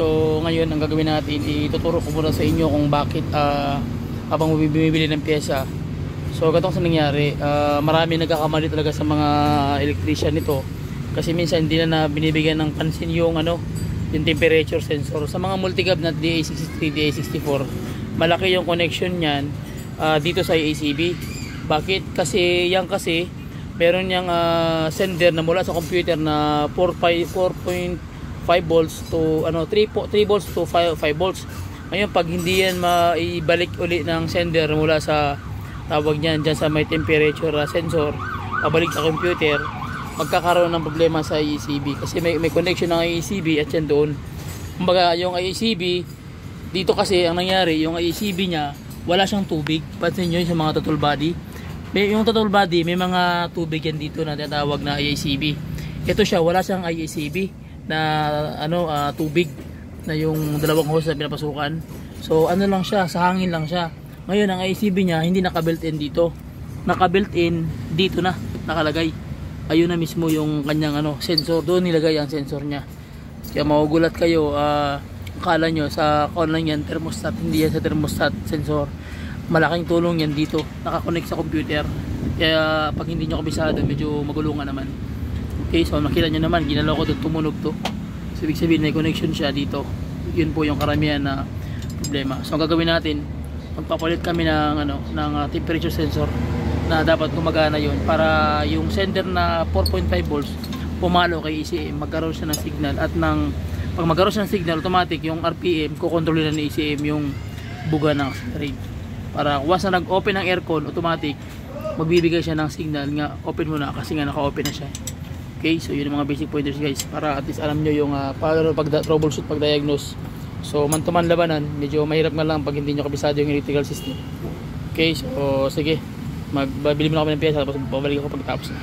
So ngayon ang gagawin natin, ituturo ko muna sa inyo kung bakit habang bumibili ng pyesa. So ganito sa nangyari, marami nagkakamali talaga sa mga electrician nito. Kasi minsan hindi na binibigyan ng pansin yung yung temperature sensor. Sa mga multi-cabinet DA63, DA64, malaki yung connection niyan dito sa ACB. Bakit? Kasi meron yang sender na mula sa computer na 4.5 volts to 3 volts to 5 volts. Ngayon pag hindi yan maibalik uli ng sender mula sa tawag niyan dyan sa may temperature sensor, pabalik sa computer, magkakaroon ng problema sa ACB kasi may connection ng ACB at yan doon. Kumbaga yung ACB dito kasi ang nangyari, yung ACB niya wala siyang tubig. Pansin nyo sa mga throttle body, yung throttle body may mga tubig yan dito na tinatawag na ACB. Ito siya, wala siyang ACB na tubig na yung dalawang hose na pinapasukan. So lang siya, sa hangin lang siya. Ngayon ang ACB niya hindi naka-built-in dito. Naka-built-in dito na nakalagay. Ayun na mismo yung kanyang sensor, doon nilagay ang sensor niya. Kaya magugulat kayo, akala nyo sa online yan thermostat, hindi yan sa thermostat sensor. Malaking tulong yan dito, naka-connect sa computer. Kaya pag hindi nyo kabisado, medyo magulungan naman. Okay, so nakita nyo naman, ginalaw ko doon, tumunog to. So ibig sabihin may connection siya dito. Yun po yung karamihan na problema. So ang gagawin natin, magpapalit kami ng temperature sensor na dapat gumagana yun para yung sender na 4.5 volts pumalo kay ECM, magkaroon siya ng signal at pag magkaroon siya ng signal, automatic yung RPM kukontrolin ng ECM yung buga ng accelerate. Para once na nag-open ang aircon, automatic magbibigay siya ng signal nga open muna kasi nga naka-open na siya. Okay, so yun ang mga basic pointers guys para at least alam nyo yung paano pag-troubleshoot, pag-diagnose. So man to man labanan, medyo mahirap nga lang pag hindi nyo kabisado yung electrical system. Okay, so sige, magbabili muna kami ng pyesa tapos babalik ako pagtapos na.